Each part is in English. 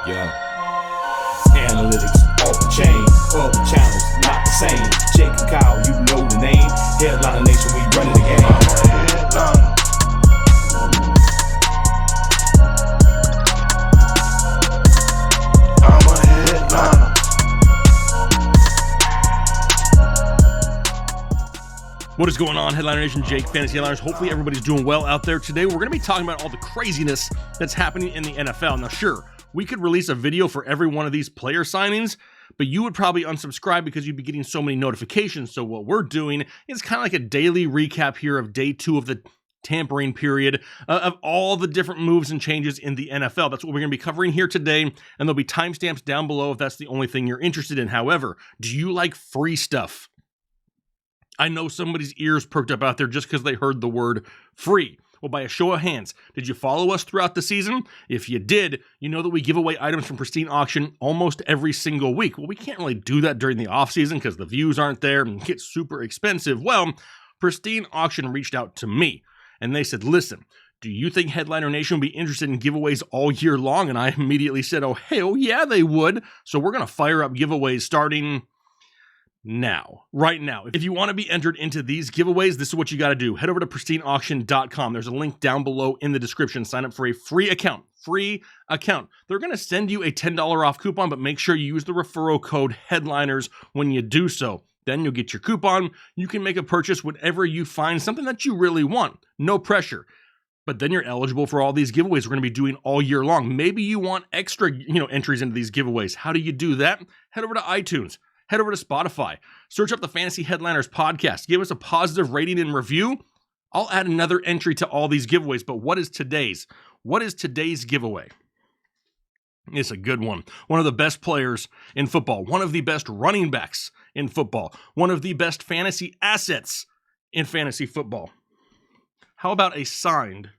Yeah. Analytics off the chain, other channels not the same. Jake and Kyle, you know the name. Headliner Nation, we running the game. I'm a headliner. What is going on, Headliner Nation? Jake, Fantasy Headliners. Hopefully everybody's doing well out there today. We're going to be talking about all the craziness that's happening in the NFL. Now, sure, we could release a video for every one of these player signings, but you would probably unsubscribe because you'd be getting so many notifications. So what we're doing is kind of like a daily recap here of day 2 of the tampering period of all the different moves and changes in the NFL. That's what we're going to be covering here today, and there'll be timestamps down below if that's the only thing you're interested in. However, do you like free stuff? I know somebody's ears perked up out there just because they heard the word free. Well, by a show of hands, did you follow us throughout the season? If you did, you know that we give away items from Pristine Auction almost every single week. Well, we can't really do that during the offseason because the views aren't there and it gets super expensive. Well, Pristine Auction reached out to me and they said, listen, do you think Headliner Nation would be interested in giveaways all year long? And I immediately said, oh, hell yeah, they would. So we're going to fire up giveaways starting right now. If you want to be entered into these giveaways, this is what you got to do. Head over to pristineauction.com. There's a link down below in the description. Sign up for a free account. They're going to send you a $10 off coupon, but make sure you use the referral code HEADLINERS when you do so. Then you'll get your coupon. You can make a purchase whenever you find something that you really want. No pressure. But then you're eligible for all these giveaways we're going to be doing all year long. Maybe you want extra, entries into these giveaways. How do you do that? Head over to iTunes. Head over to Spotify, search up the Fantasy Headliners podcast, give us a positive rating and review. I'll add another entry to all these giveaways, but what is today's? What is today's giveaway? It's a good one. One of the best players in football, one of the best running backs in football, one of the best fantasy assets in fantasy football. How about a signed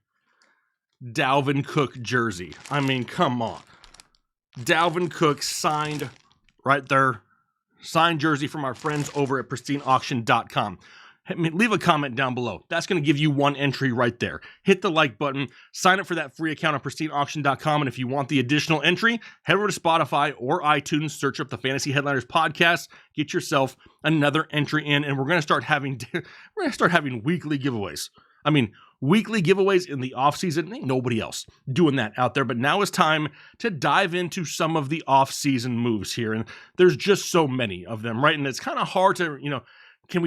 Dalvin Cook jersey? I mean, come on. Dalvin Cook signed right there. Signed jersey from our friends over at pristineauction.com. Leave a comment down below. That's going to give you one entry right there. Hit the like button. Sign up for that free account at pristineauction.com. And if you want the additional entry, head over to Spotify or iTunes. Search up the Fantasy Headliners podcast. Get yourself another entry in, and we're going to start having weekly giveaways. I mean, weekly giveaways in the offseason. Ain't nobody else doing that out there. But now is time to dive into some of the offseason moves here. And there's just so many of them, right? And it's kind of hard to,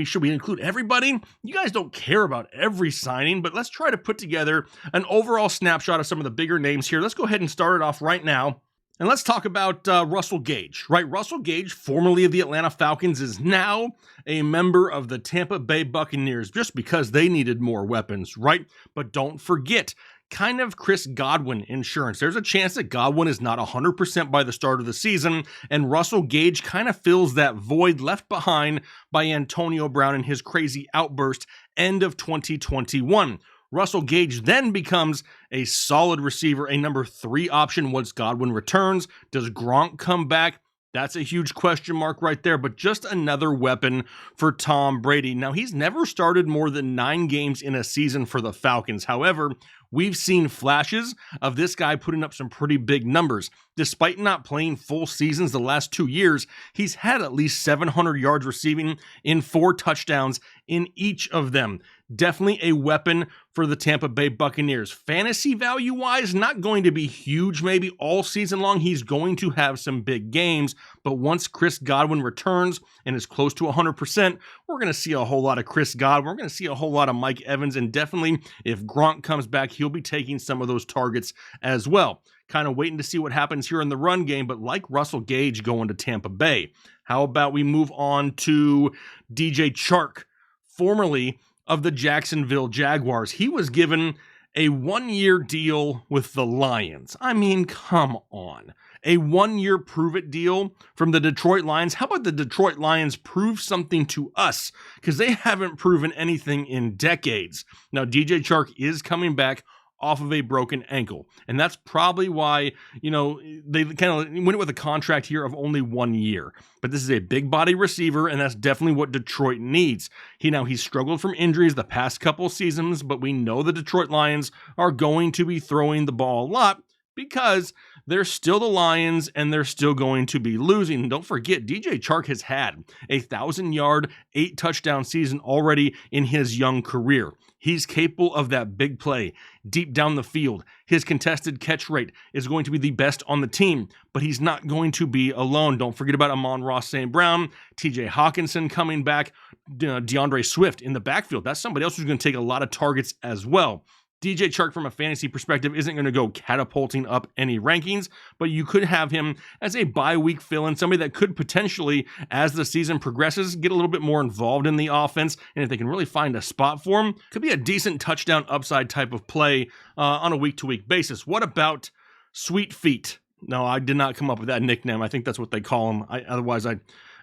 should we include everybody? You guys don't care about every signing, but let's try to put together an overall snapshot of some of the bigger names here. Let's go ahead and start it off right now. And let's talk about Russell Gage, right? Russell Gage, formerly of the Atlanta Falcons, is now a member of the Tampa Bay Buccaneers just because they needed more weapons, right? But don't forget, kind of Chris Godwin insurance. There's a chance that Godwin is not 100% by the start of the season, and Russell Gage kind of fills that void left behind by Antonio Brown and his crazy outburst end of 2021. Russell Gage then becomes a solid receiver, a number 3 option once Godwin returns. Does Gronk come back? That's a huge question mark right there, but just another weapon for Tom Brady. Now, he's never started more than 9 games in a season for the Falcons. However, we've seen flashes of this guy putting up some pretty big numbers. Despite not playing full seasons the last 2 years, he's had at least 700 yards receiving in 4 touchdowns in each of them. Definitely a weapon for the Tampa Bay Buccaneers. Fantasy value-wise, not going to be huge maybe all season long. He's going to have some big games, but once Chris Godwin returns and is close to 100%, we're going to see a whole lot of Chris Godwin. We're going to see a whole lot of Mike Evans, and definitely if Gronk comes back, he'll be taking some of those targets as well. Kind of waiting to see what happens here in the run game, but like Russell Gage going to Tampa Bay. How about we move on to DJ Chark, formerly of the Jacksonville Jaguars. He was given a 1-year deal with the Lions. I mean, come on. A 1-year prove-it deal from the Detroit Lions. How about the Detroit Lions prove something to us? Because they haven't proven anything in decades. Now, DJ Chark is coming back off of a broken ankle. And that's probably why, they kind of went with a contract here of only 1 year. But this is a big body receiver, and that's definitely what Detroit needs. He's struggled from injuries the past couple seasons, but we know the Detroit Lions are going to be throwing the ball a lot because they're still the Lions and they're still going to be losing. And don't forget, DJ Chark has had a 1,000-yard, 8-touchdown season already in his young career. He's capable of that big play deep down the field. His contested catch rate is going to be the best on the team, but he's not going to be alone. Don't forget about Amon-Ra St. Brown, TJ Hawkinson coming back, DeAndre Swift in the backfield. That's somebody else who's going to take a lot of targets as well. DJ Chark, from a fantasy perspective, isn't going to go catapulting up any rankings, but you could have him as a bye-week fill-in, somebody that could potentially, as the season progresses, get a little bit more involved in the offense, and if they can really find a spot for him, could be a decent touchdown upside type of play on a week-to-week basis. What about Sweet Feet? No, I did not come up with that nickname. I think that's what they call him. Otherwise, I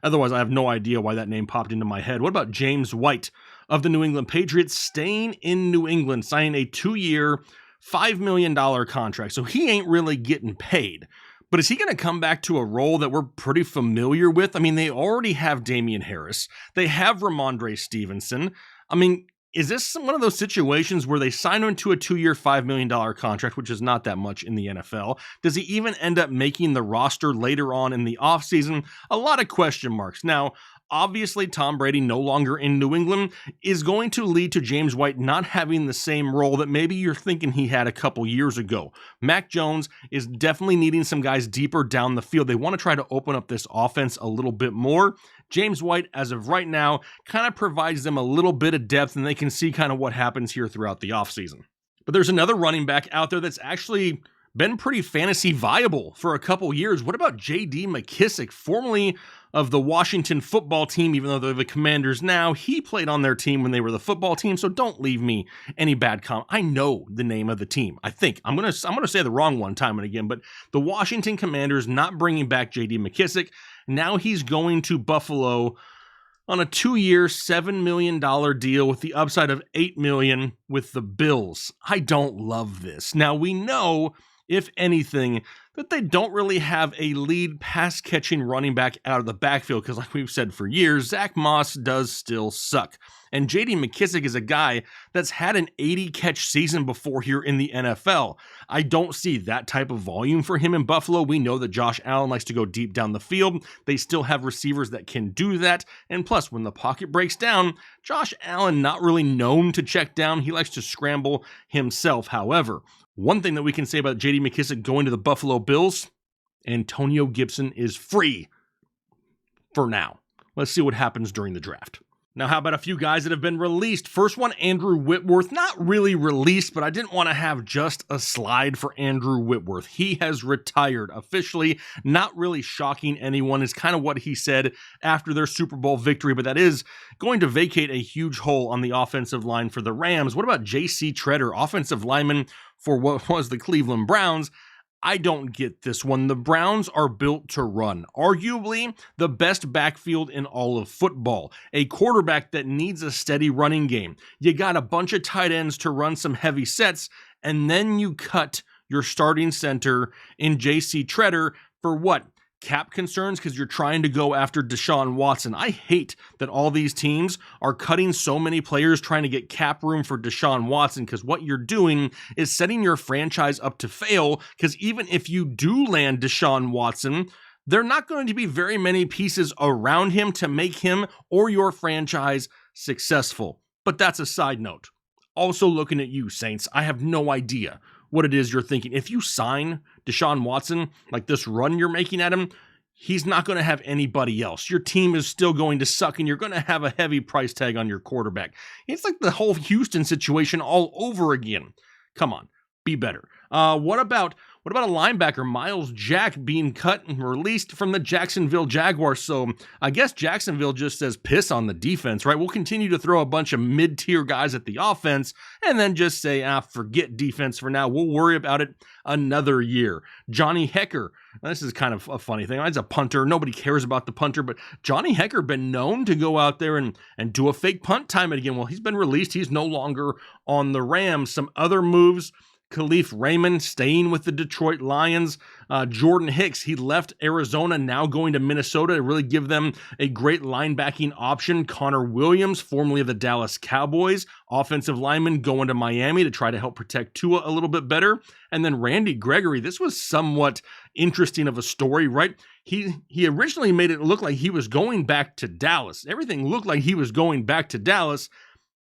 have no idea why that name popped into my head. What about James White of the New England Patriots, staying in New England, signing a 2-year, $5 million contract? So he ain't really getting paid. But is he going to come back to a role that we're pretty familiar with? I mean, they already have Damian Harris. They have Ramondre Stevenson. I mean, is this one of those situations where they sign him to a 2-year, $5 million contract, which is not that much in the NFL? Does he even end up making the roster later on in the offseason? A lot of question marks. Now, obviously, Tom Brady no longer in New England is going to lead to James White not having the same role that maybe you're thinking he had a couple years ago. Mac Jones is definitely needing some guys deeper down the field. They want to try to open up this offense a little bit more. James White, as of right now, kind of provides them a little bit of depth, and they can see kind of what happens here throughout the offseason. But there's another running back out there that's actually been pretty fantasy viable for a couple years. What about J.D. McKissic, formerly of the Washington football team, even though they're the Commanders now? He played on their team when they were the football team, so don't leave me any bad comment. I know the name of the team. I think I'm gonna say the wrong one time and again, but the Washington Commanders not bringing back J.D. McKissic. Now he's going to Buffalo on a 2-year, $7 million deal with the upside of $8 million with the Bills. I don't love this. Now we know, if anything, that they don't really have a lead pass-catching running back out of the backfield because, like we've said for years, Zach Moss does still suck. And J.D. McKissic is a guy that's had an 80-catch season before here in the NFL. I don't see that type of volume for him in Buffalo. We know that Josh Allen likes to go deep down the field. They still have receivers that can do that. And plus, when the pocket breaks down, Josh Allen not really known to check down. He likes to scramble himself. However, one thing that we can say about J.D. McKissic going to the Buffalo Bills, Antonio Gibson is free for now. Let's see what happens during the draft. Now, how about a few guys that have been released? First one, Andrew Whitworth. Not really released, but I didn't want to have just a slide for Andrew Whitworth. He has retired officially. Not really shocking anyone is kind of what he said after their Super Bowl victory, but that is going to vacate a huge hole on the offensive line for the Rams. What about J.C. Treader, offensive lineman for what was the Cleveland Browns? I don't get this one. The Browns are built to run. Arguably the best backfield in all of football. A quarterback that needs a steady running game. You got a bunch of tight ends to run some heavy sets, and then you cut your starting center in J.C. Treader for what? Cap concerns because you're trying to go after Deshaun Watson. I hate that all these teams are cutting so many players trying to get cap room for Deshaun Watson, because what you're doing is setting your franchise up to fail, because even if you do land Deshaun Watson, there are not going to be very many pieces around him to make him or your franchise successful. But that's a side note. Also looking at you, Saints, I have no idea what it is you're thinking. If you sign Deshaun Watson, like this run you're making at him, he's not going to have anybody else. Your team is still going to suck, and you're going to have a heavy price tag on your quarterback. It's like the whole Houston situation all over again. Come on, be better. What about a linebacker, Miles Jack, being cut and released from the Jacksonville Jaguars? So I guess Jacksonville just says piss on the defense, right? We'll continue to throw a bunch of mid-tier guys at the offense and then just say, forget defense for now. We'll worry about it another year. Johnny Hekker. Now, this is kind of a funny thing. He's a punter. Nobody cares about the punter, but Johnny Hekker been known to go out there and do a fake punt time and again. Well, he's been released. He's no longer on the Rams. Some other moves Khalif Raymond staying with the Detroit Lions. Jordan Hicks, he left Arizona, now going to Minnesota to really give them a great linebacking option. Connor Williams, formerly of the Dallas Cowboys, offensive lineman, going to Miami to try to help protect Tua a little bit better. And then Randy Gregory, this was somewhat interesting of a story, right? He originally made it look like he was going back to Dallas. Everything looked like he was going back to Dallas.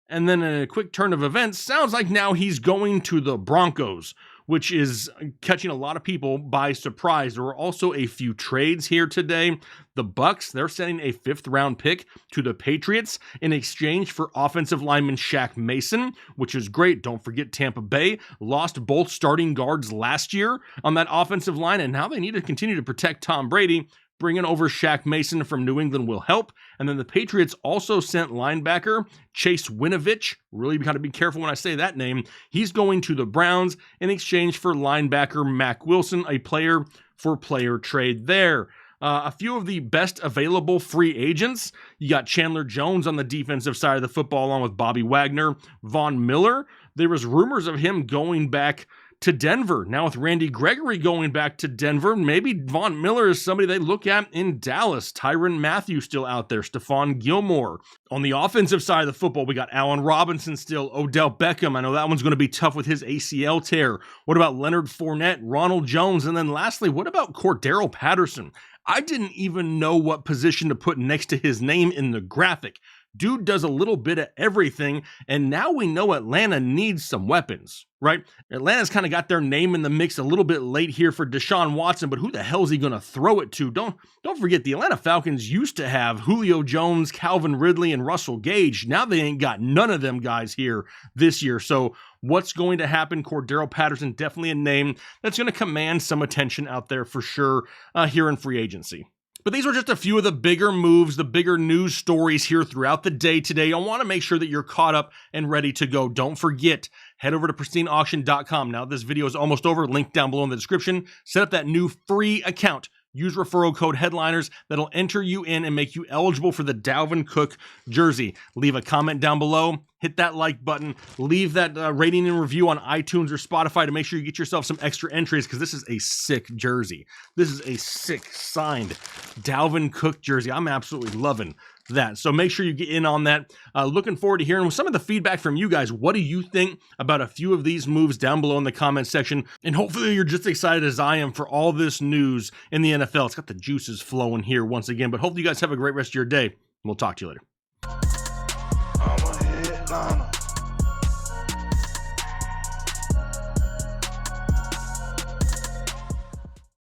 And then in a quick turn of events, sounds like now he's going to the Broncos, which is catching a lot of people by surprise. There were also a few trades here today. The Bucks, they're sending a 5th-round pick to the Patriots in exchange for offensive lineman Shaq Mason, which is great. Don't forget Tampa Bay lost both starting guards last year on that offensive line, and now they need to continue to protect Tom Brady. Bringing over Shaq Mason from New England will help. And then the Patriots also sent linebacker Chase Winovich. Really got to be careful when I say that name. He's going to the Browns in exchange for linebacker Mack Wilson, a player-for-player trade there. A few of the best available free agents. You got Chandler Jones on the defensive side of the football, along with Bobby Wagner. Von Miller, there was rumors of him going back to Denver. Now with Randy Gregory going back to Denver, maybe Von Miller is somebody they look at in Dallas. Tyrann Mathieu still out there. Stephon Gilmore. On the offensive side of the football, we got Allen Robinson still. Odell Beckham. I know that one's going to be tough with his ACL tear. What about Leonard Fournette, Ronald Jones? And then lastly, what about Cordero Patterson? I didn't even know what position to put next to his name in the graphic. Dude does a little bit of everything, and now we know Atlanta needs some weapons, right? Atlanta's kind of got their name in the mix a little bit late here for Deshaun Watson, but who the hell is he going to throw it to? Don't forget, the Atlanta Falcons used to have Julio Jones, Calvin Ridley, and Russell Gage. Now they ain't got none of them guys here this year. So what's going to happen? Cordero Patterson, definitely a name that's going to command some attention out there for sure here in free agency. But these were just a few of the bigger moves, the bigger news stories here throughout the day today. I want to make sure that you're caught up and ready to go. Don't forget, head over to pristineauction.com. Now this video is almost over. Link down below in the description. Set up that new free account. Use referral code headliners. That'll enter you in and make you eligible for the Dalvin Cook jersey. Leave a comment down below. Hit that like button. Leave that rating and review on iTunes or Spotify to make sure you get yourself some extra entries, because this is a sick jersey. This is a sick signed Dalvin Cook jersey. I'm absolutely loving that. So make sure you get in on that. Looking forward to hearing some of the feedback from you guys. What do you think about a few of these moves down below in the comment section? And hopefully you're just excited as I am for all this news in the NFL. It's got the juices flowing here once again, but hopefully you guys have a great rest of your day. We'll talk to you later. I'm a headliner.